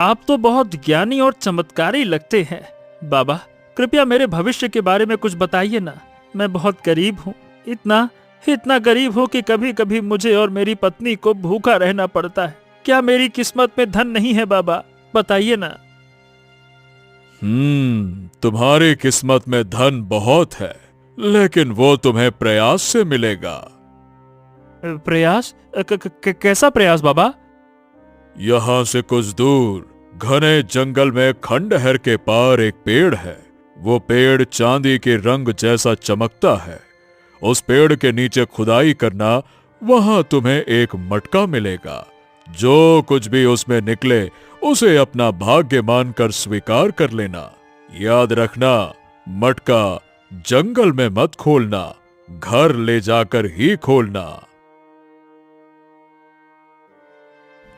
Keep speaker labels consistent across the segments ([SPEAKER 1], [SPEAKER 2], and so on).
[SPEAKER 1] आप तो बहुत ज्ञानी और चमत्कारी लगते हैं। बाबा, कृपया मेरे भविष्य के बारे में कुछ बताइए ना। मैं बहुत गरीब हूँ, इतना इतना गरीब हूँ कि कभी कभी मुझे और मेरी पत्नी को भूखा रहना पड़ता है। क्या मेरी किस्मत में धन नहीं है बाबा? बताइए ना।
[SPEAKER 2] तुम्हारी किस्मत में धन बहुत है, लेकिन वो तुम्हें प्रयास से मिलेगा।
[SPEAKER 1] प्रयास? कैसा प्रयास बाबा?
[SPEAKER 2] यहाँ से कुछ दूर घने जंगल में खंडहर के पार एक पेड़ है। वो पेड़ चांदी के रंग जैसा चमकता है। उस पेड़ के नीचे खुदाई करना, वहां तुम्हें एक मटका मिलेगा। जो कुछ भी उसमें निकले उसे अपना भाग्य मानकर स्वीकार कर लेना। याद रखना, मटका जंगल में मत खोलना, घर ले जाकर ही खोलना।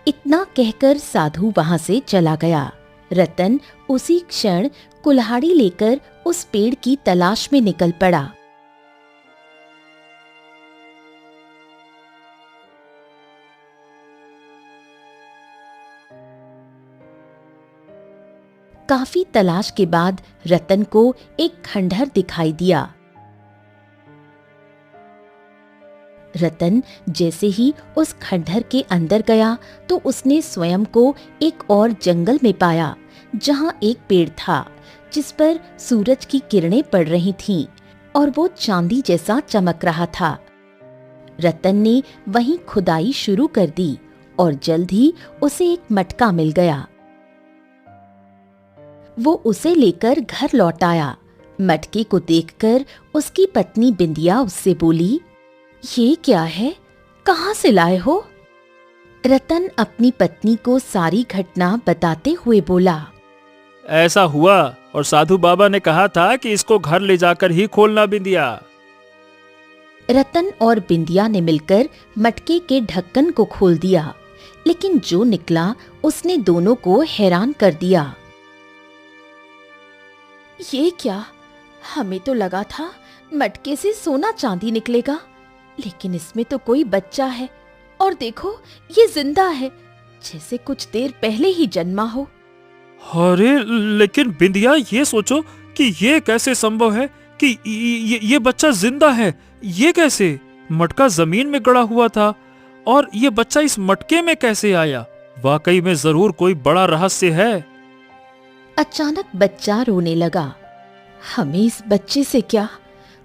[SPEAKER 3] इतना कहकर साधु वहां से चला गया। रतन उसी क्षण कुल्हाड़ी लेकर उस पेड़ की तलाश में निकल पड़ा। काफी तलाश के बाद रतन को एक खंडहर दिखाई दिया। रतन जैसे ही उस खंडहर के अंदर गया तो उसने स्वयं को एक और जंगल में पाया, जहां एक पेड़ था जिस पर सूरज की किरणें पड़ रही थीं और वो चांदी जैसा चमक रहा था। रतन ने वहीं खुदाई शुरू कर दी और जल्द ही उसे एक मटका मिल गया। वो उसे लेकर घर लौट आया। मटके को देखकर उसकी पत्नी बिंदिया उससे बोली, ये क्या है? कहाँ से लाए हो? रतन अपनी पत्नी को सारी घटना बताते हुए बोला,
[SPEAKER 1] ऐसा हुआ और साधु बाबा ने कहा था कि इसको घर ले जाकर ही खोलना बिंदिया।
[SPEAKER 3] रतन और बिंदिया ने मिलकर मटके के ढक्कन को खोल दिया, लेकिन जो निकला उसने दोनों को हैरान कर दिया। ये क्या? हमें तो लगा था मटके से सोना चांदी निकलेगा, लेकिन इसमें तो कोई बच्चा है और देखो ये जिंदा है, जैसे कुछ देर पहले ही जन्मा हो।
[SPEAKER 1] अरे लेकिन बिंदिया, ये सोचो कि ये कैसे संभव है कि ये बच्चा जिंदा है। ये कैसे? मटका जमीन में गड़ा हुआ था और ये बच्चा इस मटके में कैसे आया? वाकई में जरूर कोई बड़ा रहस्य है।
[SPEAKER 3] अचानक बच्चा रोने लगा। हमें इस बच्चे से क्या?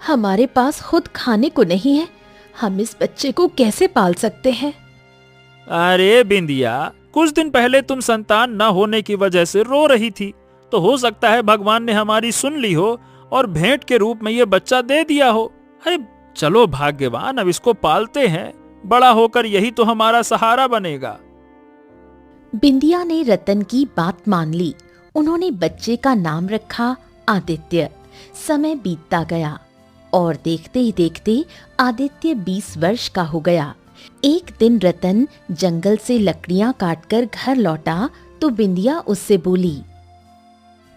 [SPEAKER 3] हमारे पास खुद खाने को नहीं है, हम इस बच्चे को कैसे पाल सकते हैं?
[SPEAKER 1] अरे बिंदिया, कुछ दिन पहले तुम संतान न होने की वजह से रो रही थी, तो हो सकता है भगवान ने हमारी सुन ली हो और भेंट के रूप में ये बच्चा दे दिया हो। अरे चलो भाग्यवान, अब इसको पालते हैं, बड़ा होकर यही तो हमारा सहारा बनेगा।
[SPEAKER 3] बिंदिया ने रतन की बात मान ली। उन्होंने बच्चे का नाम रखा आदित्य। समय बीतता गया और देखते ही देखते आदित्य 20 वर्ष का हो गया। एक दिन रतन जंगल से लकड़ियां काटकर घर लौटा तो बिंदिया उससे बोली,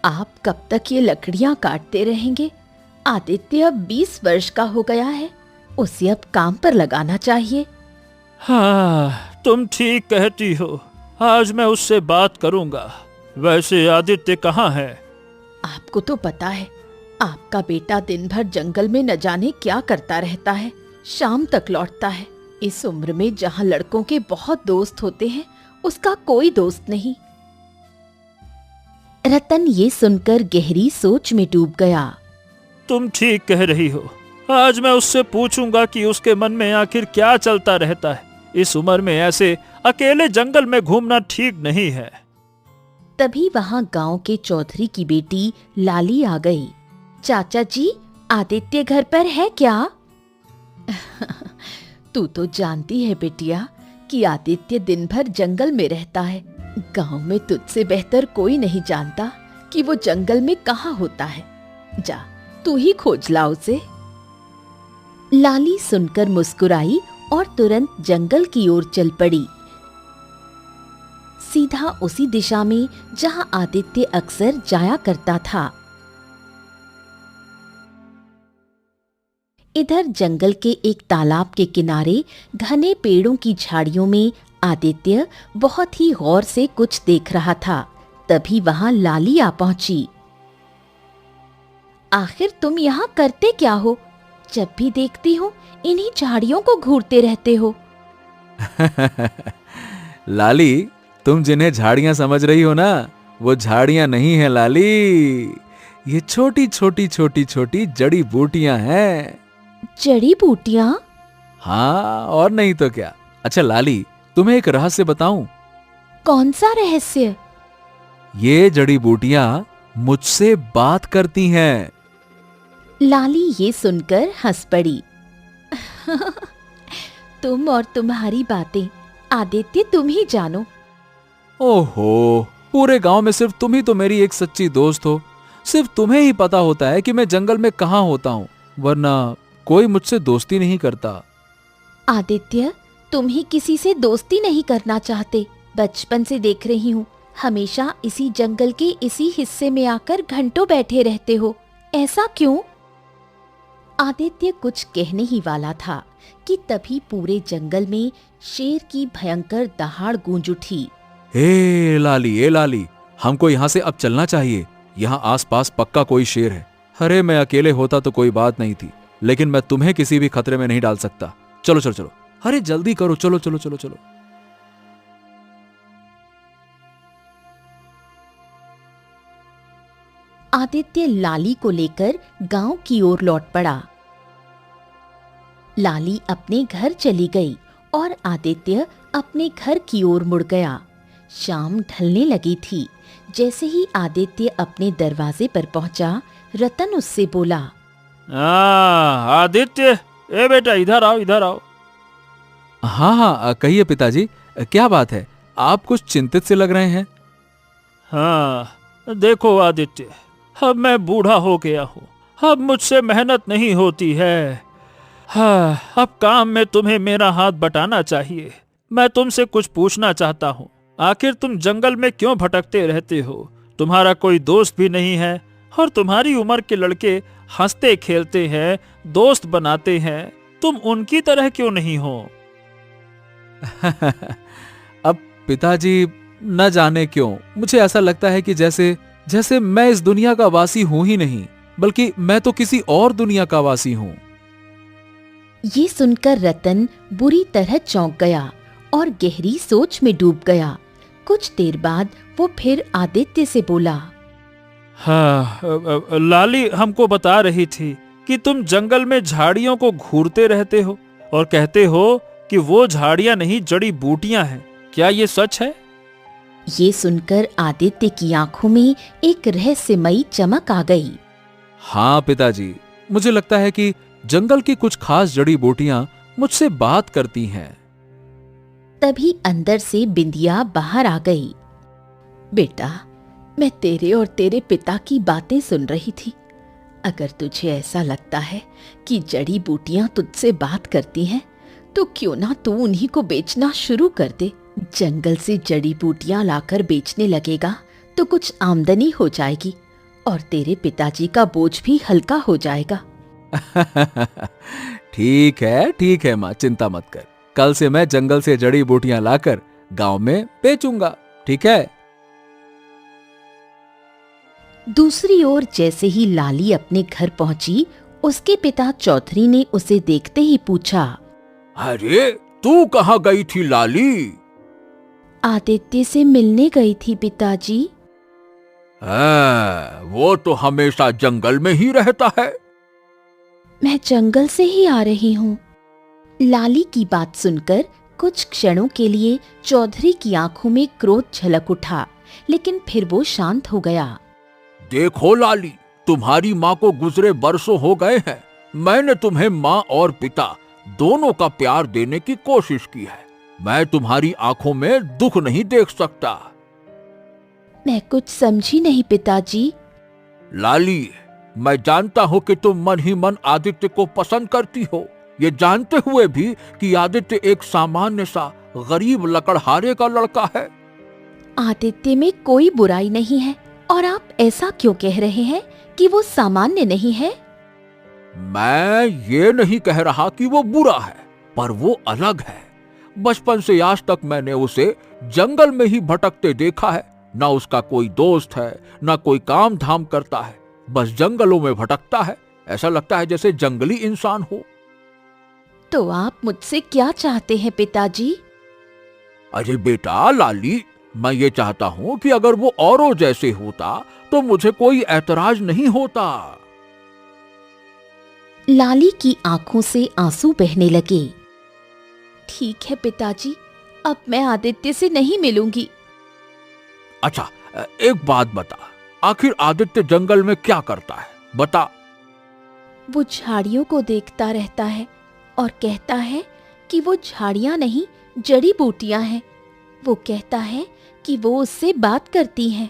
[SPEAKER 3] आप कब तक ये लकड़ियां काटते रहेंगे? आदित्य अब 20 वर्ष का हो गया है, उसे अब काम पर लगाना चाहिए।
[SPEAKER 1] हाँ, तुम ठीक कहती हो, आज मैं उससे बात करूंगा। वैसे आदित्य कहाँ है?
[SPEAKER 3] आपको तो पता है, आपका बेटा दिन भर जंगल में न जाने क्या करता रहता है, शाम तक लौटता है। इस उम्र में जहाँ लड़कों के बहुत दोस्त होते हैं, उसका कोई दोस्त नहीं। रतन ये सुनकर गहरी सोच में डूब गया।
[SPEAKER 1] तुम ठीक कह रही हो, आज मैं उससे पूछूंगा कि उसके मन में आखिर क्या चलता रहता है। इस उम्र में ऐसे अकेले जंगल में घूमना ठीक नहीं है।
[SPEAKER 3] तभी वहां गांव के चौधरी की बेटी लाली आ गई। चाचा जी, आदित्य घर पर है क्या? तू तो जानती है बेटिया कि आदित्य दिन भर जंगल में रहता है। गांव में तुझसे बेहतर कोई नहीं जानता कि वो जंगल में कहाँ होता है। जा, तू ही खोज ला उसे। लाली सुनकर मुस्कुराई और तुरंत जंगल की ओर चल पड़ी, सीधा उसी दिशा में जहां आदित्य अक्सर जाया करता था। इधर जंगल के एक तालाब के किनारे घने पेड़ों की झाड़ियों में आदित्य बहुत ही गौर से कुछ देख रहा था। तभी वहां लाली आ पहुंची। आखिर तुम यहाँ करते क्या हो? जब भी देखती हूँ इन्हीं झाड़ियों को घूरते रहते हो।
[SPEAKER 4] लाली, तुम जिन्हें झाड़ियां समझ रही हो ना, वो झाड़ियां नहीं है लाली, ये छोटी छोटी छोटी छोटी जड़ी बूटियां हैं।
[SPEAKER 3] जड़ी बूटियां?
[SPEAKER 4] हाँ, और नहीं तो क्या। अच्छा लाली, तुम्हें एक रहस्य बताऊं?
[SPEAKER 3] कौन सा रहस्य?
[SPEAKER 4] ये जड़ी बूटियां मुझसे बात करती हैं।
[SPEAKER 3] लाली ये सुनकर हंस पड़ी। तुम और तुम्हारी बातें, आदित्य तुम ही जानो।
[SPEAKER 4] ओहो, पूरे गांव में सिर्फ तुम ही तो मेरी एक सच्ची दोस्त हो। सिर्फ तुम्हें ही पता होता है कि मैं जंगल में कहाँ होता हूँ, वरना कोई मुझसे दोस्ती नहीं करता।
[SPEAKER 3] आदित्य, तुम ही किसी से दोस्ती नहीं करना चाहते। बचपन से देख रही हूँ, हमेशा इसी जंगल के इसी हिस्से में आकर घंटों बैठे रहते हो। ऐसा क्यों? आदित्य कुछ कहने ही वाला था कि तभी पूरे जंगल में शेर की भयंकर दहाड़ गूंज उठी।
[SPEAKER 4] ए लाली, हमको यहाँ से अब चलना चाहिए। यहाँ आसपास पक्का कोई शेर है। अरे मैं अकेले होता तो कोई बात नहीं थी, लेकिन मैं तुम्हें किसी भी खतरे में नहीं डाल सकता। चलो चलो चलो, अरे जल्दी करो, चलो चलो चलो चलो।
[SPEAKER 3] आदित्य लाली को लेकर गांव की ओर लौट पड़ा। लाली अपने घर चली गई और आदित्य अपने घर की ओर मुड़ गया। शाम ढलने लगी थी। जैसे ही आदित्य अपने दरवाजे पर पहुंचा, रतन उससे बोला,
[SPEAKER 1] आदित्य, ए बेटा, इधर आओ इधर आओ।
[SPEAKER 4] हाँ हाँ, कहिए पिताजी, क्या बात है? आप कुछ चिंतित से लग रहे हैं।
[SPEAKER 1] हाँ, देखो आदित्य, अब मैं बूढ़ा हो गया हूँ। अब मुझसे मेहनत नहीं होती है। हाँ, अब काम में तुम्हें मेरा हाथ बटाना चाहिए। मैं तुमसे कुछ पूछना चाहता हूँ। आखिर तुम जंगल में क्यों भटकते रहते हो? तुम्हारा कोई दोस्त भी नहीं है, और तुम्हारी उम्र के लड़के हंसते खेलते हैं, दोस्त बनाते हैं। तुम उनकी तरह क्यों नहीं हो?
[SPEAKER 4] अब पिताजी, न जाने क्यों मुझे ऐसा लगता है कि जैसे मैं इस दुनिया का वासी हूं ही नहीं, बल्कि मैं तो किसी और दुनिया का वासी हूं।
[SPEAKER 3] ये सुनकर रतन बुरी तरह चौंक गया और गहरी सोच में डूब गया। कुछ देर बाद वो फिर आदित्य से बोला,
[SPEAKER 1] हाँ, लाली हमको बता रही थी कि तुम जंगल में झाड़ियों को घूरते रहते हो और कहते हो कि वो झाड़ियां नहीं, जड़ी बूटियां हैं। क्या ये सच है?
[SPEAKER 3] ये सुनकर आदित्य की आंखों में एक रहस्यमयी चमक आ गई।
[SPEAKER 4] हाँ पिताजी, मुझे लगता है कि जंगल की कुछ खास जड़ी बूटियां मुझसे बात करती हैं।
[SPEAKER 3] तभी अंदर से बिंदिया बाहर आ गई। बेटा, मैं तेरे और तेरे पिता की बातें सुन रही थी। अगर तुझे ऐसा लगता है कि जड़ी बूटियां तुझसे बात करती हैं, तो क्यों ना तू उन्हीं को बेचना शुरू कर दे। जंगल से जड़ी बूटियां लाकर बेचने लगेगा तो कुछ आमदनी हो जाएगी और तेरे पिताजी का बोझ भी हल्का हो जाएगा।
[SPEAKER 4] ठीक है माँ, चिंता मत कर। कल से मैं जंगल से जड़ी बूटियां लाकर गांव में बेचूंगा, ठीक है?
[SPEAKER 3] दूसरी ओर जैसे ही लाली अपने घर पहुंची, उसके पिता चौधरी ने उसे देखते ही पूछा,
[SPEAKER 2] अरे तू कहाँ गई थी लाली?
[SPEAKER 3] आदित्य से मिलने गई थी पिताजी।
[SPEAKER 2] वो तो हमेशा जंगल में ही रहता है।
[SPEAKER 3] मैं जंगल से ही आ रही हूँ। लाली की बात सुनकर कुछ क्षणों के लिए चौधरी की आंखों में क्रोध झलक उठा, लेकिन फिर वो शांत हो गया।
[SPEAKER 2] देखो लाली, तुम्हारी माँ को गुजरे बरसों हो गए हैं। मैंने तुम्हें माँ और पिता दोनों का प्यार देने की कोशिश की है। मैं तुम्हारी आंखों में दुख नहीं देख सकता।
[SPEAKER 3] मैं कुछ समझी नहीं पिताजी।
[SPEAKER 2] लाली, मैं जानता हूँ कि तुम मन ही मन आदित्य को पसंद करती हो, ये जानते हुए भी कि आदित्य एक सामान्य सा गरीब लकड़हारे का लड़का है।
[SPEAKER 3] आदित्य में कोई बुराई नहीं है, और आप ऐसा क्यों कह रहे हैं कि वो सामान्य नहीं है?
[SPEAKER 2] मैं ये नहीं कह रहा कि वो बुरा है, पर वो अलग है। बचपन से आज तक मैंने उसे जंगल में ही भटकते देखा है।
[SPEAKER 4] ना उसका कोई दोस्त है, ना कोई काम धाम करता है, बस जंगलों में भटकता है। ऐसा लगता है जैसे जंगली इंसान हो।
[SPEAKER 3] तो आप मुझसे क्या चाहते हैं पिताजी?
[SPEAKER 4] अरे बेटा लाली, मैं ये चाहता हूं कि अगर वो औरों जैसे होता तो मुझे कोई ऐतराज नहीं होता।
[SPEAKER 3] लाली की आंखों से आंसू बहने लगे। ठीक है पिताजी, अब मैं आदित्य से नहीं मिलूंगी।
[SPEAKER 4] अच्छा, एक बात बता, आखिर आदित्य जंगल में क्या करता है, बता।
[SPEAKER 3] वो झाड़ियों को देखता रहता है और कहता है कि वो झाड़ियां नहीं, जड़ी बूटियां हैं। वो कहता है कि वो उससे बात करती हैं।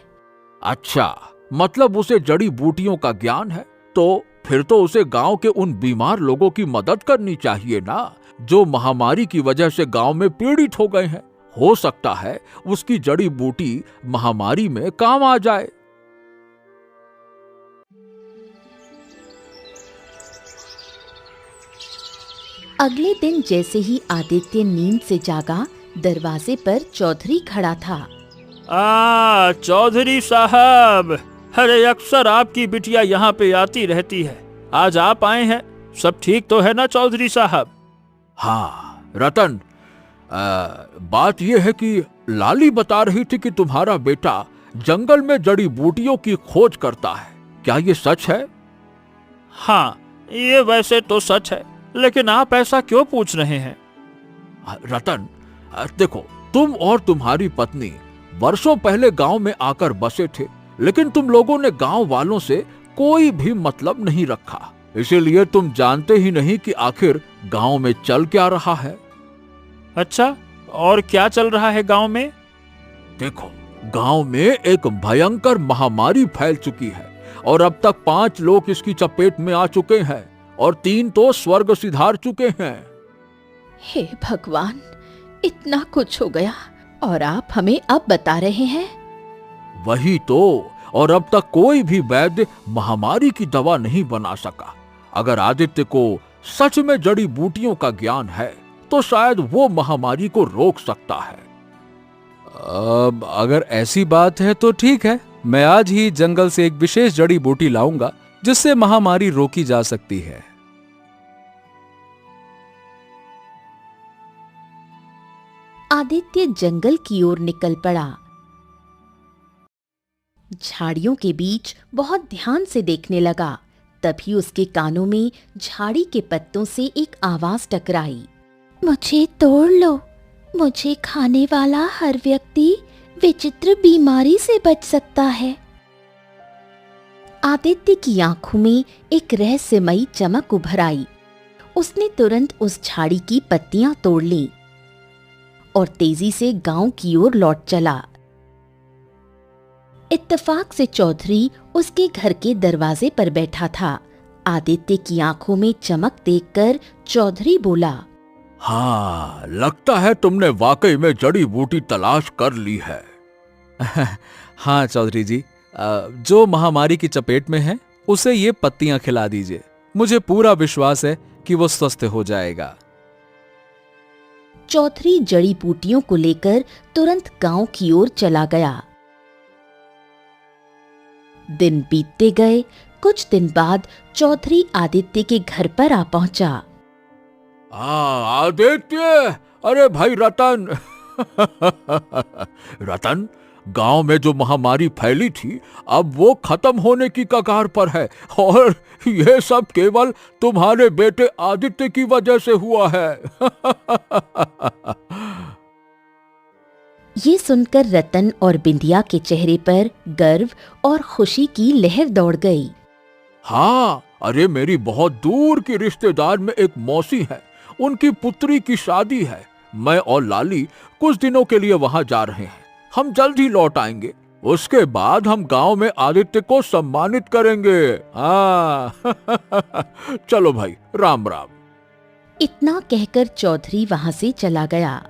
[SPEAKER 4] अच्छा, मतलब उसे जड़ी बूटियों का ज्ञान है। तो फिर तो उसे गांव के उन बीमार लोगों की मदद करनी चाहिए ना, जो महामारी की वजह से गांव में पीड़ित हो गए हैं। हो सकता है उसकी जड़ी बूटी महामारी में काम आ जाए।
[SPEAKER 3] अगले दिन जैसे ही आदित्य नींद से जागा, दरवाजे पर चौधरी खड़ा था।
[SPEAKER 1] चौधरी साहब, अरे अक्सर आपकी बिटिया यहाँ पे आती रहती है, आज आप आए हैं। सब ठीक तो है ना चौधरी साहब?
[SPEAKER 4] हाँ रतन, बात यह है कि लाली बता रही थी कि तुम्हारा बेटा जंगल में जड़ी बूटियों की खोज करता है। क्या ये सच है?
[SPEAKER 1] हाँ, ये वैसे तो सच है, लेकिन आप ऐसा क्यों पूछ रहे हैं?
[SPEAKER 4] रतन, देखो, तुम और तुम्हारी पत्नी वर्षों पहले गांव में आकर बसे थे, लेकिन तुम लोगों ने गांव वालों से कोई भी मतलब नहीं रखा। इसीलिए तुम जानते ही नहीं कि आखिर गांव में चल क्या रहा है।
[SPEAKER 1] अच्छा, और क्या चल रहा है गांव में?
[SPEAKER 4] देखो, गांव में एक भयंकर महामारी फैल चुकी है और अब तक 5 लोग इसकी चपेट में आ चुके हैं और 3 तो स्वर्ग सिधार चुके हैं।
[SPEAKER 3] हे भगवान, इतना कुछ हो गया और आप हमें अब बता रहे हैं?
[SPEAKER 4] वही तो, और अब तक कोई भी वैद्य महामारी की दवा नहीं बना सका। अगर आदित्य को सच में जड़ी बूटियों का ज्ञान है तो शायद वो महामारी को रोक सकता है।
[SPEAKER 5] अब अगर ऐसी बात है तो ठीक है, मैं आज ही जंगल से एक विशेष जड़ी बूटी लाऊंगा जिससे महामारी रोकी जा सकती है।
[SPEAKER 3] आदित्य जंगल की ओर निकल पड़ा। झाड़ियों के बीच बहुत ध्यान से देखने लगा। तभी उसके कानों में झाड़ी के पत्तों से एक आवाज टकराई। मुझे तोड़ लो, मुझे खाने वाला हर व्यक्ति विचित्र बीमारी से बच सकता है। आदित्य की आंखों में एक रहस्यमयी चमक उभर आई। उसने तुरंत उस झाड़ी की पत्तियां तोड़ ली और तेजी से गांव की ओर लौट चला। इत्तेफाक से चौधरी उसके घर के दरवाजे पर बैठा था। आदित्य की आंखों में चमक देखकर चौधरी बोला,
[SPEAKER 4] हाँ, लगता है तुमने वाकई में जड़ी बूटी तलाश कर ली है।
[SPEAKER 5] हाँ चौधरी जी, जो महामारी की चपेट में है उसे ये पत्तियां खिला दीजिए। मुझे पूरा विश्वास है कि वो स्वस्थ हो जाएगा।
[SPEAKER 3] चौधरी जड़ी बूटियों को लेकर तुरंत गांव की ओर चला गया। दिन बीतते गए। कुछ दिन बाद चौधरी आदित्य के घर पर आ पहुंचा।
[SPEAKER 4] आदित्य, अरे भाई रतन। रतन, गांव में जो महामारी फैली थी अब वो खत्म होने की कगार पर है और ये सब केवल तुम्हारे बेटे आदित्य की वजह से हुआ है।
[SPEAKER 3] ये सुनकर रतन और बिंदिया के चेहरे पर गर्व और खुशी की लहर दौड़ गई।
[SPEAKER 4] हाँ, अरे मेरी बहुत दूर की रिश्तेदार में एक मौसी है, उनकी पुत्री की शादी है। मैं और लाली कुछ दिनों के लिए वहां जा रहे हैं। हम जल्द ही लौट आएंगे। उसके बाद हम गांव में आदित्य को सम्मानित करेंगे। हाँ। चलो भाई, राम राम।
[SPEAKER 3] इतना कहकर चौधरी वहां से चला गया।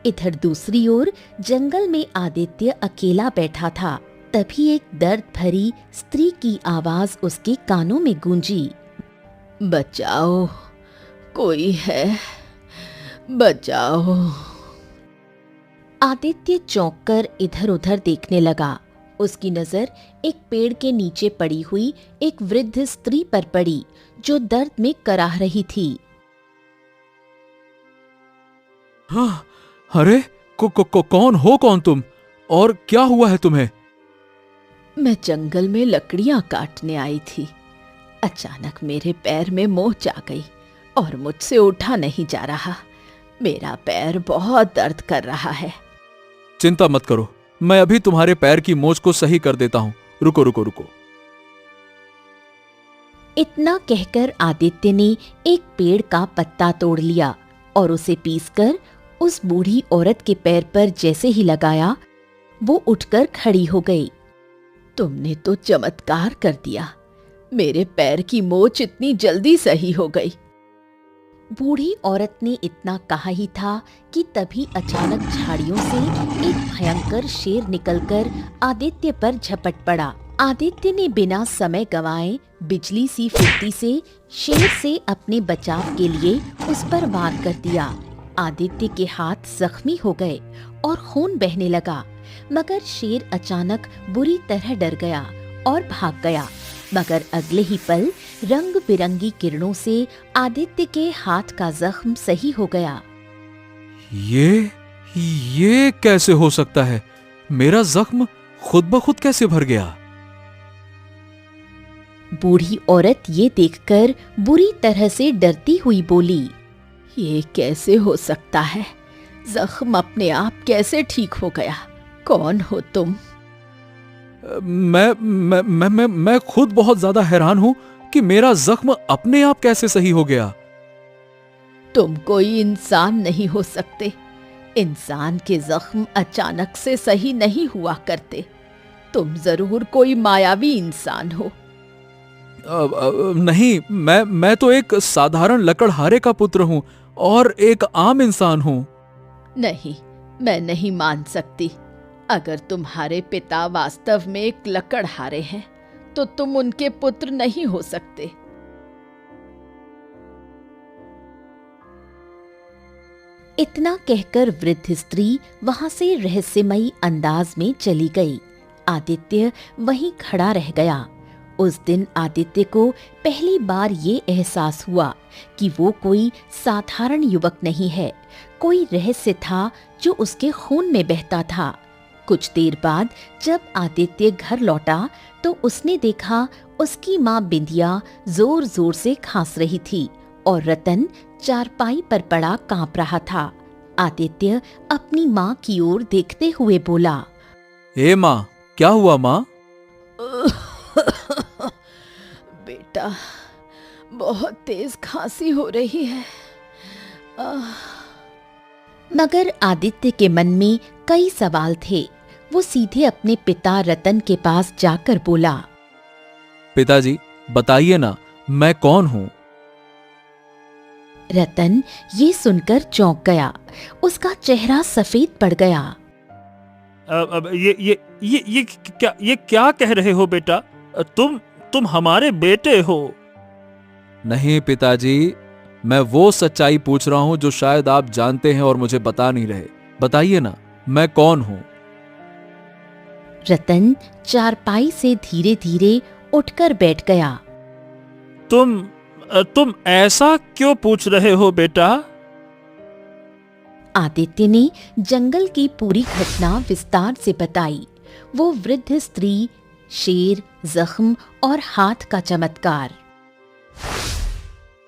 [SPEAKER 3] इधर दूसरी ओर जंगल में आदित्य अकेला बैठा था। तभी एक दर्द भरी स्त्री की आवाज उसके कानों में गूंजी। बचाओ, कोई है, बचाओ। आदित्य चौंक कर इधर उधर देखने लगा उसकी नजर एक पेड़ के नीचे पड़ी हुई एक वृद्ध स्त्री पर पड़ी जो दर्द में कराह रही थी।
[SPEAKER 5] हाँ, अरे कौन हो तुम, और क्या हुआ है तुम्हें?
[SPEAKER 3] मैं जंगल में लकड़ियां काटने आई थी। अचानक मेरे पैर में मोच आ गई और मुझसे उठा नहीं जा रहा। मेरा पैर बहुत दर्द कर रहा है।
[SPEAKER 5] चिंता मत करो, मैं अभी तुम्हारे पैर की मोच को सही कर देता हूं। रुको रुको रुको।
[SPEAKER 3] इतना कहकर आदित्य ने एक पेड़ का पत्ता तोड़ लिया और उसे पीसकर उस बूढ़ी औरत के पैर पर जैसे ही लगाया, वो उठकर खड़ी हो गई। तुमने तो चमत्कार कर दिया, मेरे पैर की मोच इतनी जल्दी सही हो गई। बूढ़ी औरत ने इतना कहा ही था कि तभी अचानक झाड़ियों से एक भयंकर शेर निकलकर आदित्य पर झपट पड़ा। आदित्य ने बिना समय गंवाए बिजली सी फुर्ती से शेर से अपने बचाव के लिए उस पर वार कर दिया। आदित्य के हाथ जख्मी हो गए और खून बहने लगा, मगर शेर अचानक बुरी तरह डर गया और भाग गया। मगर अगले ही पल रंग बिरंगी किरणों से आदित्य के हाथ का जख्म सही हो गया।
[SPEAKER 5] ये कैसे हो सकता है? मेरा जख्म खुद ब खुद कैसे भर गया?
[SPEAKER 3] बूढ़ी औरत ये देखकर बुरी तरह से डरती हुई बोली, ये कैसे हो सकता है? जख्म अपने आप कैसे ठीक हो गया? कौन हो तुम?
[SPEAKER 5] मैं खुद बहुत ज्यादा हैरान हूं कि मेरा जख्म अपने आप कैसे सही हो गया।
[SPEAKER 3] तुम कोई इंसान नहीं हो सकते। इंसान के जख्म अचानक से सही नहीं हुआ करते। तुम जरूर कोई मायावी इंसान हो।
[SPEAKER 5] नहीं, मैं तो एक साधारण लकड़हारे का पुत्र हूं और एक आम इंसान हूं।
[SPEAKER 3] नहीं, मैं नहीं मान सकती। अगर तुम्हारे पिता वास्तव में एक लकड़हारे हैं तो तुम उनके पुत्र नहीं हो सकते। इतना कहकर वृद्ध स्त्री वहां से रहस्यमयी अंदाज में चली गई। आदित्य वहीं खड़ा रह गया। उस दिन आदित्य को पहली बार ये एहसास हुआ कि वो कोई साधारण युवक नहीं है, कोई रहस्य था जो उसके खून में बहता था। कुछ देर बाद जब आदित्य घर लौटा तो उसने देखा उसकी माँ बिंदिया जोर जोर से खांस रही थी और रतन चारपाई पर पड़ा कांप रहा था। आदित्य अपनी माँ की ओर देखते हुए बोला,
[SPEAKER 5] ए माँ, क्या हुआ माँ?
[SPEAKER 3] बेटा, बहुत तेज खांसी हो रही है। मगर आदित्य के मन में कई सवाल थे। वो सीधे अपने पिता रतन के पास जाकर बोला,
[SPEAKER 5] पिताजी, बताइए ना, मैं कौन हूँ?
[SPEAKER 3] रतन ये सुनकर चौंक गया। उसका चेहरा सफेद पड़ गया।
[SPEAKER 1] अब ये क्या कह रहे हो बेटा? तुम हमारे बेटे हो?
[SPEAKER 5] नहीं पिताजी, मैं वो सच्चाई पूछ रहा हूं जो शायद आप जानते हैं और मुझे बता नहीं रहे। बताइए ना, मैं कौन हूं?
[SPEAKER 3] रतन चारपाई से धीरे धीरे उठकर बैठ गया।
[SPEAKER 1] तुम ऐसा क्यों पूछ रहे हो बेटा?
[SPEAKER 3] आदित्य ने जंगल की पूरी घटना विस्तार से बताई। वो वृद्ध स्त्री, शेर, जख्म और हाथ का चमत्कार।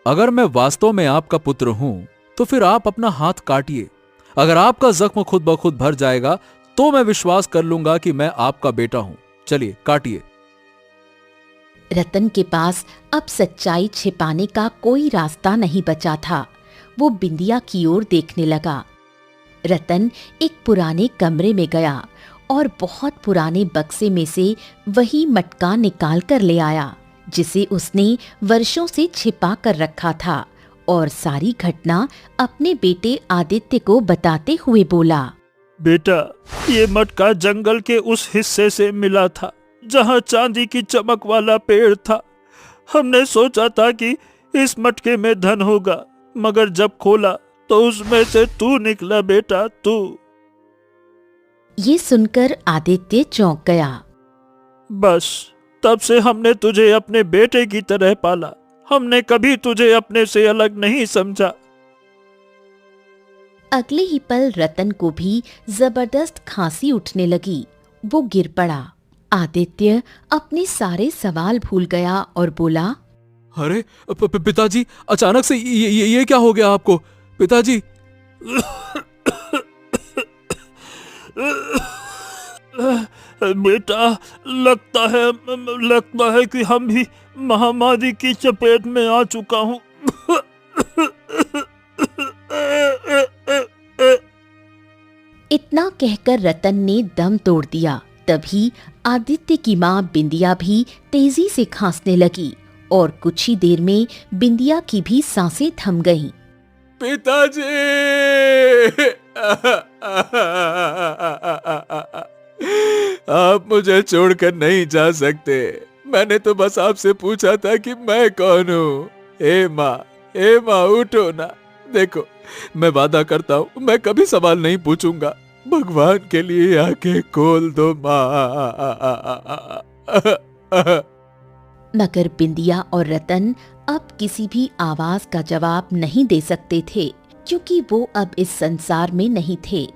[SPEAKER 5] अगर मैं वास्तव में आपका पुत्र हूं तो फिर आप अपना हाथ काटिए। अगर आपका जख्म खुद ब खुद भर जाएगा तो मैं विश्वास कर लूंगा कि मैं आपका बेटा हूं। चलिए, काटिए।
[SPEAKER 3] रतन के पास अब सच्चाई छिपाने का कोई रास्ता नहीं बचा था। वो बिंदिया की ओर देखने लगा। रतन एक पुराने कमरे में गया और बहुत पुराने बक्से में से वही मटका निकाल कर ले आया जिसे उसने वर्षों से छिपा कर रखा था, और सारी घटना अपने बेटे आदित्य को बताते हुए बोला,
[SPEAKER 1] बेटा, ये मटका जंगल के उस हिस्से से मिला था जहाँ चांदी की चमक वाला पेड़ था। हमने सोचा था कि इस मटके में धन होगा, मगर जब खोला तो उसमें से तू निकला बेटा, तू।
[SPEAKER 3] ये सुनकर आदित्य चौंक गया।
[SPEAKER 1] बस तब से हमने तुझे अपने बेटे की तरह पाला। हमने कभी तुझे अपने से अलग नहीं समझा।
[SPEAKER 3] अगले ही पल रतन को भी जबरदस्त खांसी उठने लगी। वो गिर पड़ा। आदित्य अपने सारे सवाल भूल गया और बोला,
[SPEAKER 5] अरे पिताजी, अचानक से ये क्या हो गया आपको पिताजी?
[SPEAKER 1] बेटा, लगता है कि हम भी महामारी की चपेट में आ चुका हूँ।
[SPEAKER 3] इतना कहकर रतन ने दम तोड़ दिया। तभी आदित्य की माँ बिंदिया भी तेजी से खांसने लगी और कुछ ही देर में बिंदिया की भी सांसें थम गईं।
[SPEAKER 5] पिताजी! आप मुझे छोड़कर नहीं जा सकते। मैंने तो बस आपसे पूछा था कि मैं कौन हूँ। हे माँ, उठो ना। देखो, मैं वादा करता हूँ मैं कभी सवाल नहीं पूछूंगा। भगवान के लिए आंखें खोल दो माँ।
[SPEAKER 3] मगर बिंदिया और रतन अब किसी भी आवाज का जवाब नहीं दे सकते थे, क्योंकि वो अब इस संसार में नहीं थे।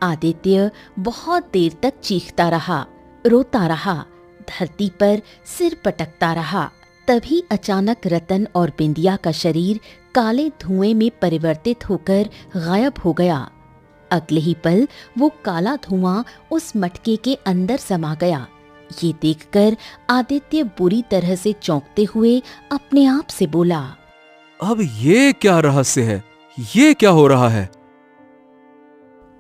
[SPEAKER 3] आदित्य बहुत देर तक चीखता रहा, रोता रहा, धरती पर सिर पटकता रहा। तभी अचानक रतन और बिंदिया का शरीर काले धुएं में परिवर्तित होकर गायब हो गया। अगले ही पल वो काला धुआं उस मटके के अंदर समा गया। ये देखकर आदित्य बुरी तरह से चौंकते हुए अपने आप से बोला,
[SPEAKER 5] अब ये क्या रहस्य है? ये क्या हो रहा है?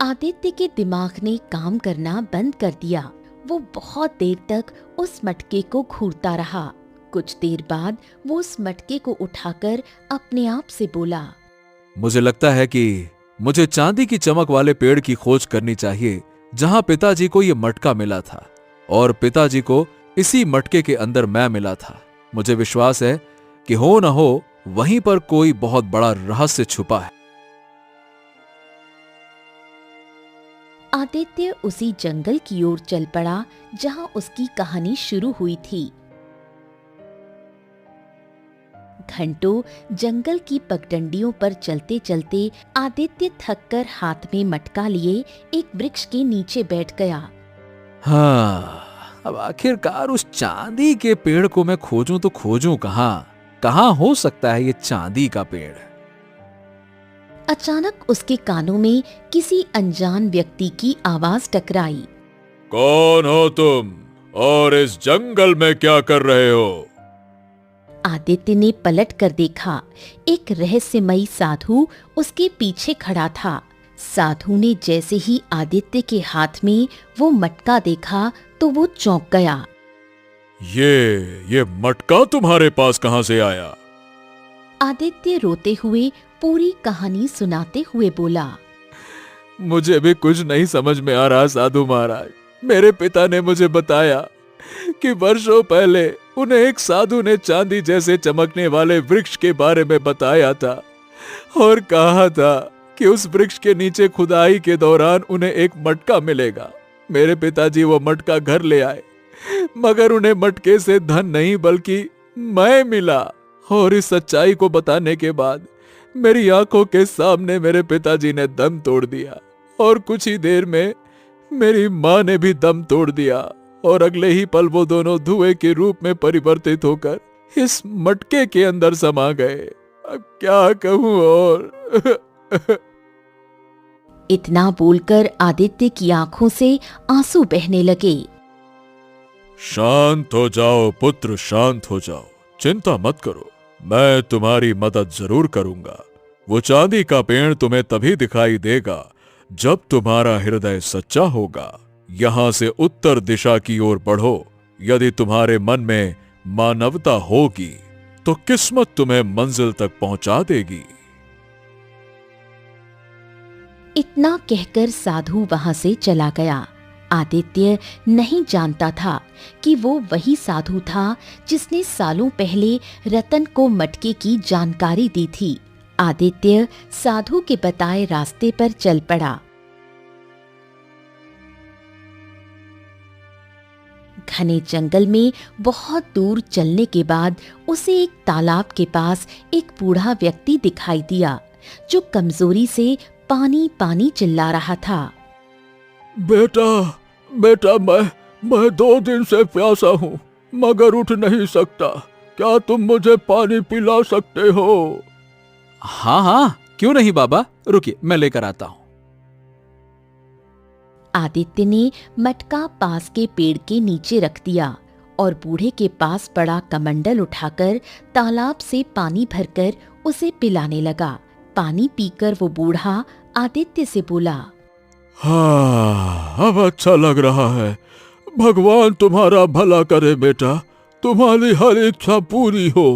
[SPEAKER 3] आदित्य के दिमाग ने काम करना बंद कर दिया। वो बहुत देर तक उस मटके को घूरता रहा। कुछ देर बाद वो उस मटके को उठाकर अपने आप से बोला,
[SPEAKER 5] मुझे लगता है कि मुझे चांदी की चमक वाले पेड़ की खोज करनी चाहिए जहां पिताजी को यह मटका मिला था, और पिताजी को इसी मटके के अंदर मैं मिला था। मुझे विश्वास है कि हो न हो वहीं पर कोई बहुत बड़ा रहस्य छुपा है।
[SPEAKER 3] आदित्य उसी जंगल की ओर चल पड़ा जहां उसकी कहानी शुरू हुई थी। घंटों जंगल की पगडंडियों पर चलते चलते आदित्य थककर हाथ में मटका लिए एक वृक्ष के नीचे बैठ गया।
[SPEAKER 5] हाँ, अब आखिरकार उस चांदी के पेड़ को मैं खोजूं तो खोजूं कहां हो सकता है ये चांदी का पेड़?
[SPEAKER 3] अचानक उसके कानों में किसी अनजान व्यक्ति की आवाज टकराई।
[SPEAKER 2] कौन हो तुम और इस जंगल में क्या कर रहे हो?
[SPEAKER 3] आदित्य ने पलट कर देखा। एक रहस्यमयी साधु उसके पीछे खड़ा था। साधु ने जैसे ही आदित्य के हाथ में वो मटका देखा तो वो चौंक गया।
[SPEAKER 2] ये मटका तुम्हारे पास कहां से आया?
[SPEAKER 3] आदित्य रोते हुए पूरी कहानी सुनाते हुए बोला,
[SPEAKER 5] मुझे भी कुछ नहीं समझ में आ रहा साधु महाराज। मेरे पिता ने मुझे बताया कि वर्षों पहले उन्हें एक साधु ने चांदी जैसे चमकने वाले वृक्ष के बारे में बताया था और कहा था कि उस वृक्ष के नीचे खुदाई के दौरान उन्हें एक मटका मिलेगा। मेरे पिताजी वो मटका घर ले आए, मगर उन्हें मटके से धन नहीं बल्कि मैं मिला। और इस सच्चाई को बताने के बाद मेरी आंखों के सामने मेरे पिताजी ने दम तोड़ दिया और कुछ ही देर में मेरी माँ ने भी दम तोड़ दिया और अगले ही पल वो दोनों धुएं के रूप में परिवर्तित होकर इस मटके के अंदर समा गए। अब क्या कहूं और
[SPEAKER 3] इतना बोलकर आदित्य की आंखों से आंसू बहने लगे।
[SPEAKER 2] शांत हो जाओ पुत्र, शांत हो जाओ, चिंता मत करो, मैं तुम्हारी मदद जरूर करूंगा। वो चांदी का पेड़ तुम्हें तभी दिखाई देगा जब तुम्हारा हृदय सच्चा होगा। यहां से उत्तर दिशा की ओर बढ़ो। यदि तुम्हारे मन में मानवता होगी तो किस्मत तुम्हें मंजिल तक पहुंचा देगी।
[SPEAKER 3] इतना कहकर साधु वहां से चला गया। आदित्य नहीं जानता था कि वो वही साधु था जिसने सालों पहले रतन को मटके की जानकारी दी थी। आदित्य साधु के बताए रास्ते पर चल पड़ा। घने जंगल में बहुत दूर चलने के बाद उसे एक तालाब के पास एक बूढ़ा व्यक्ति दिखाई दिया जो कमजोरी से पानी पानी चिल्ला रहा था।
[SPEAKER 5] बेटा बेटा, मैं 2 दिन से प्यासा हूँ मगर उठ नहीं सकता। क्या तुम मुझे पानी पिला सकते हो?
[SPEAKER 4] हाँ हाँ, क्यों नहीं बाबा, रुकिए मैं लेकर आता हूं।
[SPEAKER 3] आदित्य ने मटका पास के पेड़ के नीचे रख दिया और बूढ़े के पास पड़ा कमंडल उठाकर तालाब से पानी भरकर उसे पिलाने लगा। पानी पीकर वो बूढ़ा आदित्य से बोला,
[SPEAKER 5] हाँ, अब अच्छा लग रहा है। भगवान तुम्हारा भला करे बेटा, तुम्हारी हर इच्छा पूरी हो।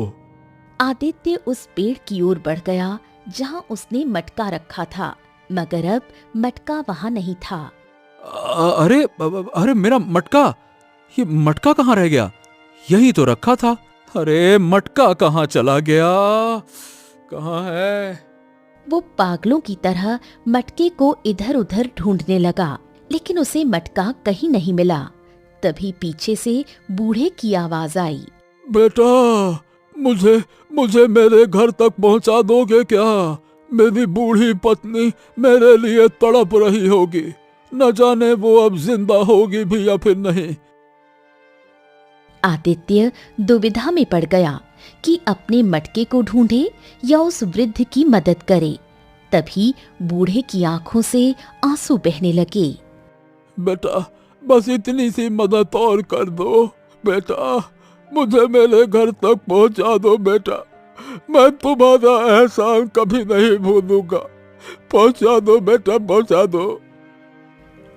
[SPEAKER 3] आदित्य उस पेड़ की ओर बढ़ गया जहां उसने मटका रखा था, मगर अब मटका वहां नहीं था।
[SPEAKER 4] अरे अरे, मेरा मटका, ये मटका कहाँ रह गया? यही तो रखा था। अरे मटका कहाँ चला गया? कहाँ है?
[SPEAKER 3] वो पागलों की तरह मटके को इधर उधर ढूंढने लगा, लेकिन उसे मटका कहीं नहीं मिला। तभी पीछे से बूढ़े की आवाज आई,
[SPEAKER 5] बेटा, मुझे मेरे घर तक पहुंचा दोगे क्या? मेरी बूढ़ी पत्नी मेरे लिए तड़प रही होगी, न जाने वो अब जिंदा होगी भी या फिर नहीं।
[SPEAKER 3] आदित्य दुविधा में पड़ गया कि अपने मटके को ढूंढे या उस वृद्ध की मदद करे। तभी बूढ़े की आंखों से आंसू बहने लगे।
[SPEAKER 5] बेटा, बस इतनी सी मदद और कर दो बेटा, मुझे मेरे घर तक पहुंचा दो बेटा, मैं तुम्हारा एहसान कभी नहीं भूलूंगा। पहुंचा दो बेटा, पहुंचा दो।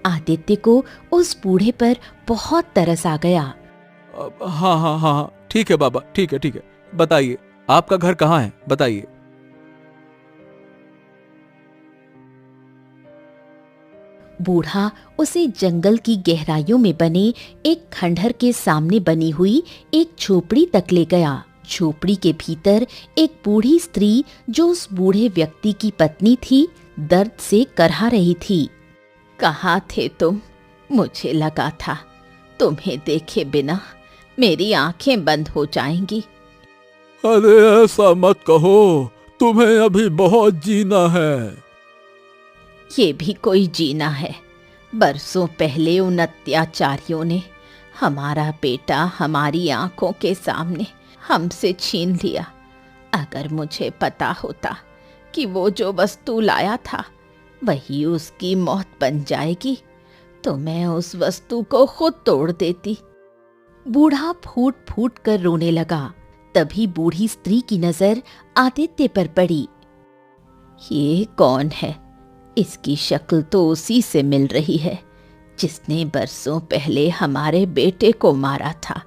[SPEAKER 3] आदित्य को उस बूढ़े पर बहुत तरस आ गया।
[SPEAKER 4] हाँ हाँ हाँ, ठीक है बाबा, ठीक है, बताइए आपका घर कहाँ है, बताइए।
[SPEAKER 3] बूढ़ा उसे जंगल की गहराइयों में बने एक खंडहर के सामने बनी हुई एक झोपड़ी तक ले गया। झोपड़ी के भीतर एक बूढ़ी स्त्री, जो उस बूढ़े व्यक्ति की पत्नी थी, दर्द से करहा रही थी। कहाँ थे तुम? मुझे लगा था तुम्हें देखे बिना मेरी आंखें बंद हो जाएंगी।
[SPEAKER 5] अरे ऐसा मत कहो, तुम्हें अभी बहुत जीना है।
[SPEAKER 3] ये भी कोई जीना है? बरसों पहले उन अत्याचारियों ने हमारा बेटा हमारी आंखों के सामने हमसे छीन लिया। अगर मुझे पता होता कि वो जो वस्तु लाया था वही उसकी मौत बन जाएगी, तो मैं उस वस्तु को खुद तोड़ देती। बूढ़ा फूट फूट कर रोने लगा। तभी बूढ़ी स्त्री की नजर आदित्य पर पड़ी। ये कौन है? इसकी शक्ल तो उसी से मिल रही है जिसने बरसों पहले हमारे बेटे को मारा था।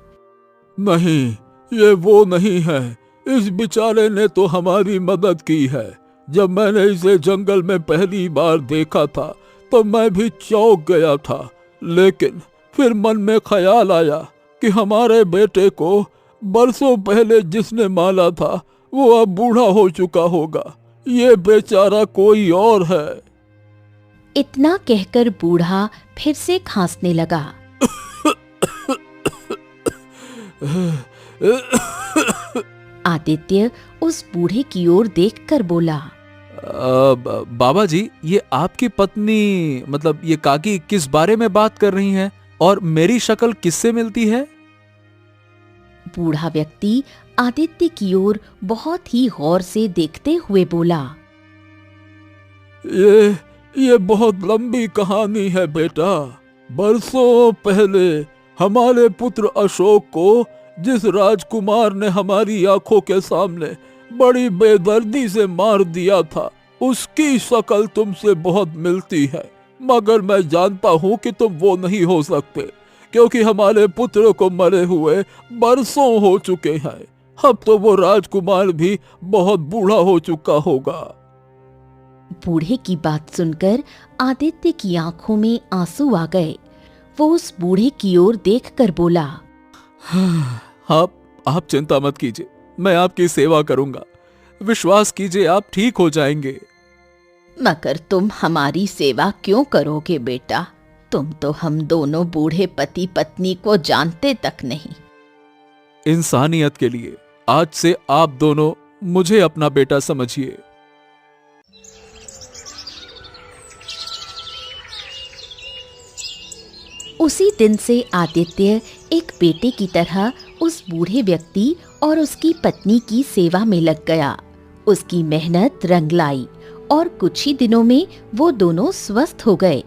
[SPEAKER 5] नहीं, ये वो नहीं है। इस बेचारे ने तो हमारी मदद की है। जब मैंने इसे जंगल में पहली बार देखा था तो मैं भी चौंक गया था, लेकिन फिर मन में ख्याल आया कि हमारे बेटे को बरसों पहले जिसने मारा था वो अब बूढ़ा हो चुका होगा। ये बेचारा कोई और है।
[SPEAKER 3] इतना कहकर बूढ़ा फिर से खांसने लगा। आदित्य उस बूढ़े की ओर देखकर बोला,
[SPEAKER 4] बाबा जी, ये आपकी पत्नी, मतलब ये काकी किस बारे में बात कर रही हैं और मेरी शक्ल किससे मिलती है?
[SPEAKER 3] बूढ़ा व्यक्ति आदित्य की ओर बहुत ही गौर से देखते हुए बोला,
[SPEAKER 5] ये बहुत लंबी कहानी है बेटा। बरसों पहले हमारे पुत्र अशोक को जिस राजकुमार ने हमारी आंखों के सामने बड़ी बेदर्दी से मार दिया था, उसकी शक्ल तुमसे बहुत मिलती है, मगर मैं जानता हूँ कि तुम वो नहीं हो सकते, क्योंकि हमारे पुत्र को मरे हुए बरसों हो चुके हैं। अब तो वो राजकुमार भी बहुत बूढ़ा हो चुका होगा।
[SPEAKER 3] बूढ़े की बात सुनकर आदित्य की आंखों में आंसू आ गए। वो उस बूढ़े की ओर देखकर बोला,
[SPEAKER 4] आप चिंता मत कीजिए, मैं आपकी सेवा करूंगा। विश्वास कीजिए, आप ठीक हो जाएंगे।
[SPEAKER 3] मगर तुम हमारी सेवा क्यों करोगे बेटा? तुम तो हम दोनों बूढ़े पति पत्नी को जानते तक नहीं।
[SPEAKER 5] इंसानियत के लिए आज से आप दोनों मुझे अपना बेटा समझिए।
[SPEAKER 3] उसी दिन से आदित्य एक बेटे की तरह उस बूढ़े व्यक्ति और उसकी पत्नी की सेवा में लग गया। उसकी मेहनत रंग लाई और कुछ ही दिनों में वो दोनों स्वस्थ हो गए।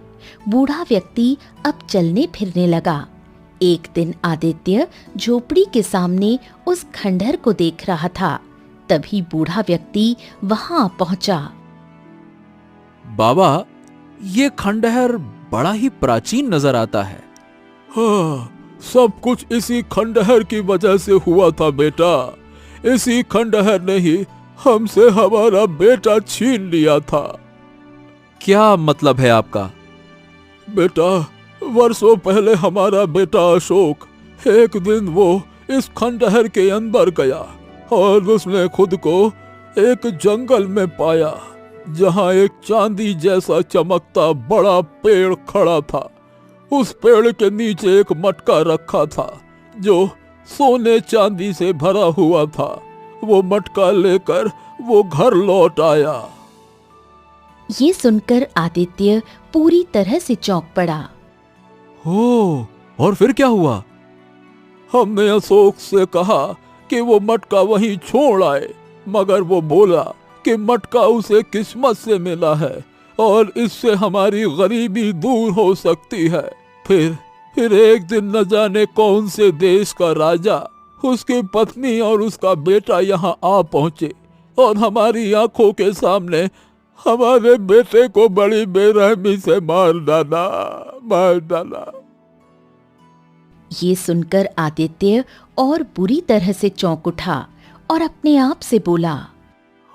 [SPEAKER 3] बूढ़ा व्यक्ति अब चलने फिरने लगा। एक दिन आदित्य झोपड़ी के सामने उस खंडहर को देख रहा था। तभी बूढ़ा व्यक्ति वहां पहुंचा।
[SPEAKER 5] बाबा, ये खंडहर बड़ा ही प्राचीन नजर आता है। हाँ, सब कुछ इसी खंडहर की वजह से हुआ था बेटा। इसी खंडहर ने ही हमसे हमारा बेटा छीन लिया था। क्या मतलब है आपका? बेटा, वर्षों पहले हमारा बेटा अशोक, एक दिन वो इस खंडहर के अंदर गया और उसने खुद को एक जंगल में पाया जहां एक चांदी जैसा चमकता बड़ा पेड़ खड़ा था। उस पेड़ के नीचे एक मटका रखा था जो सोने चांदी से भरा हुआ था। वो मटका लेकर वो घर लौट आया।
[SPEAKER 3] ये सुनकर आदित्य पूरी तरह से चौंक पड़ा।
[SPEAKER 5] हो, और फिर क्या हुआ? हमने अशोक से कहा कि वो मटका वहीं छोड़ आए, मगर वो बोला कि मटका उसे किस्मत से मिला है और इससे हमारी गरीबी दूर हो सकती है। फिर एक दिन न जाने कौन से देश का राजा, उसकी पत्नी और उसका बेटा यहाँ आ पहुंचे और हमारी आंखों के सामने हमारे बेटे को बड़ी बेरहमी से मार डाला।
[SPEAKER 3] ये सुनकर आदित्य और बुरी तरह से चौंक उठा और अपने आप से बोला,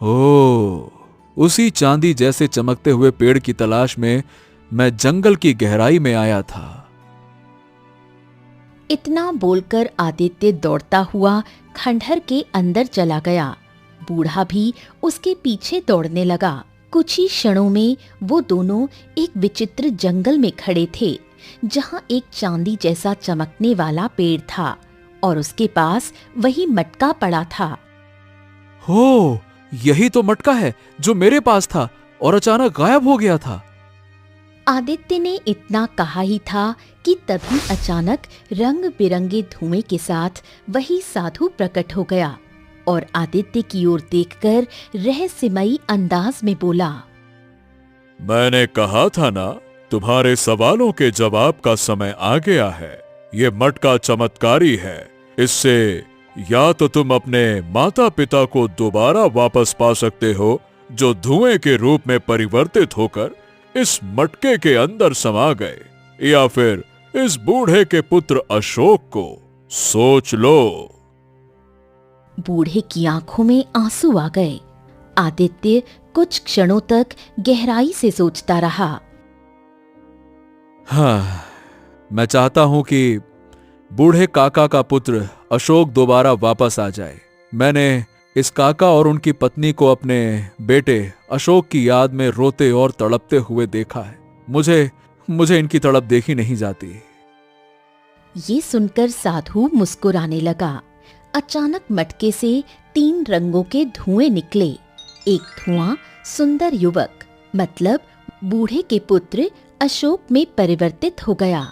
[SPEAKER 5] ओ, उसी चांदी जैसे चमकते हुए पेड़ की तलाश में मैं जंगल की गहराई में आया था।
[SPEAKER 3] इतना बोलकर आदित्य दौड़ता हुआ खंडहर के अंदर चला गया। बूढ़ा भी उसके पीछे दौड़ने लगा। कुछ ही क्षणों में वो दोनों एक विचित्र जंगल में खड़े थे जहां एक चांदी जैसा चमकने वाला पेड़ था और उसके पास वही मटका पड़ा था।
[SPEAKER 5] हो, यही तो मटका है जो मेरे पास था और अचानक गायब हो गया था।
[SPEAKER 3] आदित्य ने इतना कहा ही था कि तभी अचानक रंग बिरंगे धुएं के साथ वही साधु प्रकट हो गया और आदित्य की ओर देखकर रहस्यमयी अंदाज में बोला,
[SPEAKER 2] मैंने कहा था ना, तुम्हारे सवालों के जवाब का समय आ गया है। ये मटका चमत्कारी है। इससे या तो तुम अपने माता पिता को दोबारा वापस पा सकते हो जो धुएं के रूप में परिवर्तित होकर इस मटके के अंदर समा गए, या फिर इस बूढ़े के पुत्र अशोक को। सोच लो।
[SPEAKER 3] बूढ़े की आंखों में आंसू आ गए। आदित्य कुछ क्षणों तक गहराई से सोचता रहा।
[SPEAKER 5] हाँ, मैं चाहता हूं कि बूढ़े काका का पुत्र अशोक दोबारा वापस आ जाए। मैंने इस काका और उनकी पत्नी को अपने बेटे अशोक की याद में रोते और तड़पते हुए देखा है। मुझे इनकी तड़प देखी नहीं जाती।
[SPEAKER 3] ये सुनकर साधु मुस्कुराने लगा। अचानक मटके से 3 रंगों के धुएं निकले। एक धुआं सुंदर युवक मतलब बूढ़े के पुत्र अशोक में परिवर्तित हो गया।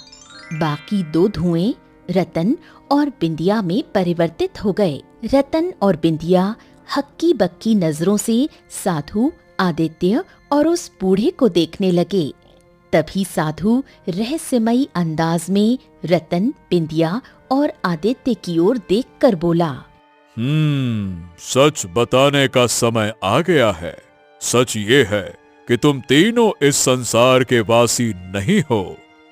[SPEAKER 3] बाकी 2 धुएं रतन और बिंदिया में परिवर्तित हो गए। रतन और बिंदिया हक्की बक्की नजरों से साधु, आदित्य और उस बूढ़े को देखने लगे। तभी साधु रहस्यमयी अंदाज में रतन, बिंदिया और आदित्य की ओर देखकर बोला,
[SPEAKER 2] सच बताने का समय आ गया है। सच ये है कि तुम तीनों इस संसार के वासी नहीं हो।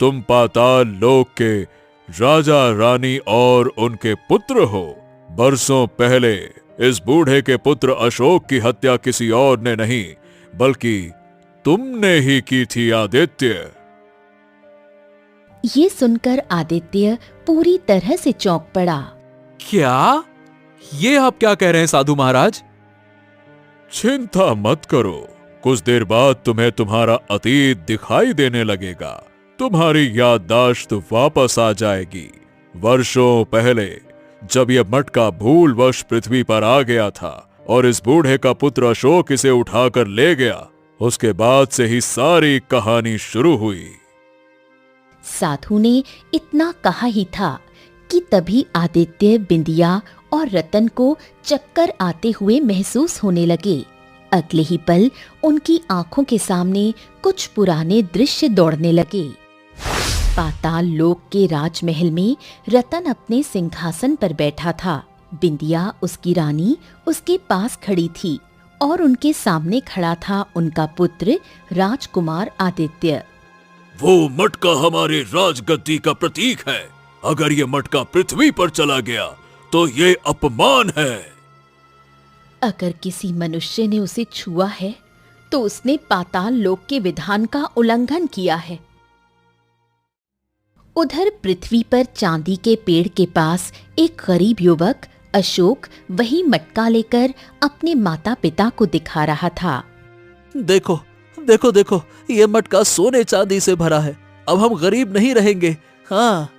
[SPEAKER 2] तुम पाताल लोक के राजा रानी और उनके पुत्र हो। बरसों पहले इस बूढ़े के पुत्र अशोक की हत्या किसी और ने नहीं बल्कि तुमने ही की थी आदित्य।
[SPEAKER 3] ये सुनकर आदित्य पूरी तरह से चौंक पड़ा।
[SPEAKER 5] क्या? ये आप क्या कह रहे हैं साधु महाराज?
[SPEAKER 2] चिंता मत करो, कुछ देर बाद तुम्हें तुम्हारा अतीत दिखाई देने लगेगा। तुम्हारी याददाश्त वापस आ जाएगी। वर्षों पहले जब यह मटका भूलवश पृथ्वी पर आ गया था और इस बूढ़े का पुत्र अशोक इसे उठाकर ले गया, उसके बाद से ही सारी कहानी शुरू हुई।
[SPEAKER 3] साधु ने इतना कहा ही था कि तभी आदित्य, बिंदिया और रतन को चक्कर आते हुए महसूस होने लगे। अगले ही पल उनकी आंखों के सामने कुछ पुराने दृश्य दौड़ने लगे। पाताल लोक के राजमहल में रतन अपने सिंहासन पर बैठा था। बिंदिया, उसकी रानी, उसके पास खड़ी थी और उनके सामने खड़ा था उनका पुत्र राजकुमार आदित्य।
[SPEAKER 2] वो मटका हमारे राजगद्दी का प्रतीक है। अगर ये मटका पृथ्वी पर चला गया तो ये अपमान है।
[SPEAKER 3] अगर किसी मनुष्य ने उसे छुआ है तो उसने पाताल लोक के विधान का उल्लंघन किया है। उधर पृथ्वी पर चांदी के पेड़ के पास एक गरीब युवक अशोक वही मटका लेकर अपने माता पिता को दिखा रहा था।
[SPEAKER 5] देखो देखो देखो, ये मटका सोने चांदी से भरा है। अब हम गरीब नहीं रहेंगे। हाँ।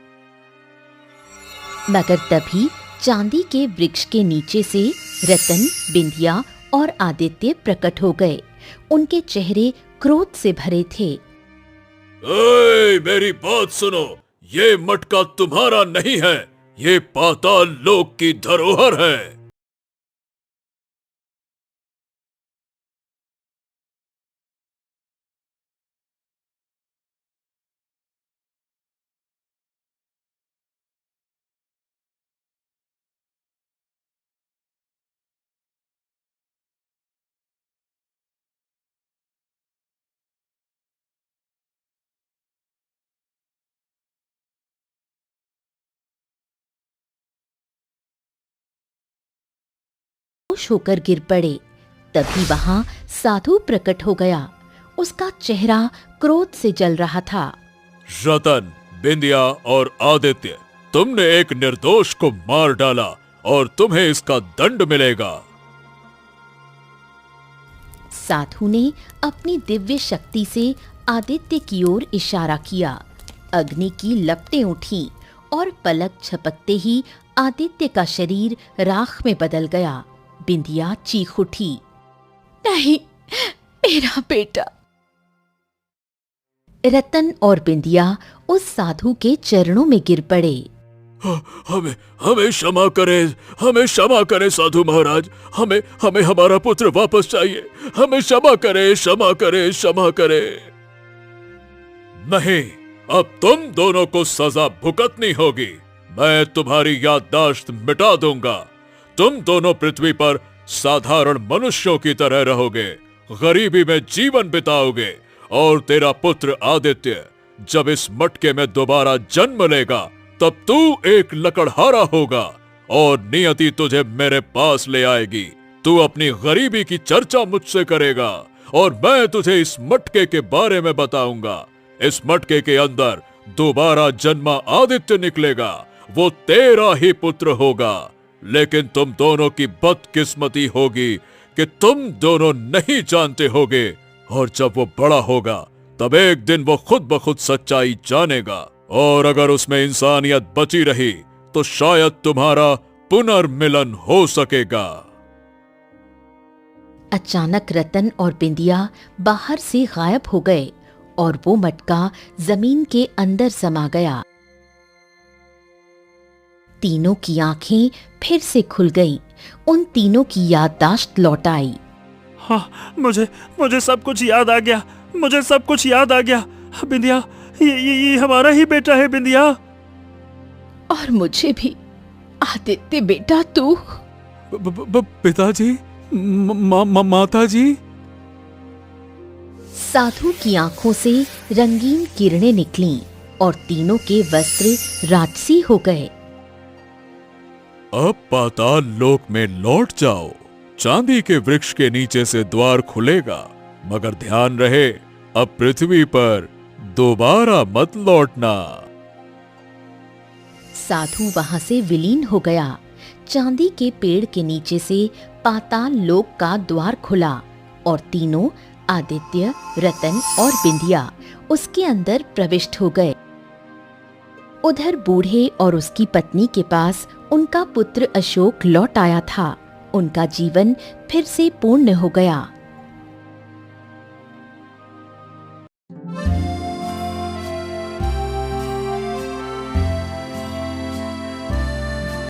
[SPEAKER 3] मगर तभी चांदी के वृक्ष के नीचे से रतन, बिंदिया और आदित्य प्रकट हो गए। उनके चेहरे क्रोध से भरे थे।
[SPEAKER 2] मेरी बात सुनो, ये मटका तुम्हारा नहीं है, ये पाताल लोक की धरोहर है।
[SPEAKER 3] होश होकर गिर पड़े। तभी वहां साधु प्रकट हो गया। उसका चेहरा क्रोध से जल रहा था।
[SPEAKER 2] रतन, बिंदिया और आदित्य, तुमने एक निर्दोष को मार डाला और तुम्हें इसका दंड मिलेगा।
[SPEAKER 3] साधु ने अपनी दिव्य शक्ति से आदित्य की ओर इशारा किया। अग्नि की लपटें उठी और पलक झपकते ही आदित्य का शरीर राख में बदल गया। बिंदिया चीख उठी, नहीं, मेरा बेटा। रतन और बिंदिया उस साधु के चरणों में गिर पड़े।
[SPEAKER 2] हमें हमें क्षमा करें, हमें क्षमा करें साधु महाराज। हमें हमें हमारा पुत्र वापस चाहिए। हमें क्षमा करें, क्षमा करें, क्षमा करें। नहीं, अब तुम दोनों को सजा भुगतनी होगी। मैं तुम्हारी याददाश्त मिटा दूंगा। तुम दोनों पृथ्वी पर साधारण मनुष्यों की तरह रहोगे, गरीबी में जीवन बिताओगे और तेरा पुत्र आदित्य जब इस मटके में दोबारा जन्म लेगा तब तू एक लकड़हारा होगा और नियति तुझे मेरे पास ले आएगी। तू अपनी गरीबी की चर्चा मुझसे करेगा और मैं तुझे इस मटके के बारे में बताऊंगा। इस मटके के अंदर दोबारा जन्मा आदित्य निकलेगा। वो तेरा ही पुत्र होगा। लेकिन तुम दोनों की बदकिस्मती होगी कि तुम दोनों नहीं जानते होगे और जब वो बड़ा होगा तब एक दिन वो खुद ब खुद सच्चाई जानेगा और अगर उसमें इंसानियत बची रही तो शायद तुम्हारा पुनर्मिलन हो सकेगा।
[SPEAKER 3] अचानक रतन और बिंदिया बाहर से गायब हो गए और वो मटका जमीन के अंदर समा गया। तीनों की आंखें फिर से खुल गईं। उन तीनों की याददाश्त लौट आई।
[SPEAKER 1] हाँ, मुझे सब कुछ याद आ गया। मुझे सब कुछ याद आ गया। बिंदिया, ये हमारा ही बेटा है। बिंदिया,
[SPEAKER 3] और मुझे भी। आदित्य बेटा, तू?
[SPEAKER 5] पिताजी, माताजी।
[SPEAKER 3] साधु की आंखों से रंगीन किरणें निकलीं और तीनों के वस्त्र राजसी हो गए।
[SPEAKER 2] अब पाताल लोक में लौट जाओ। चांदी के वृक्ष के नीचे से द्वार खुलेगा, मगर ध्यान रहे अब पृथ्वी पर दोबारा मत लौटना।
[SPEAKER 3] साधु वहां से विलीन हो गया। चांदी के पेड़ के नीचे से पाताल लोक का द्वार खुला और तीनों, आदित्य, रतन और बिंदिया, उसके अंदर प्रविष्ट हो गए। उधर बूढ़े और उसकी पत्नी के पास उनका पुत्र अशोक लौट आया था। उनका जीवन फिर से पूर्ण हो गया।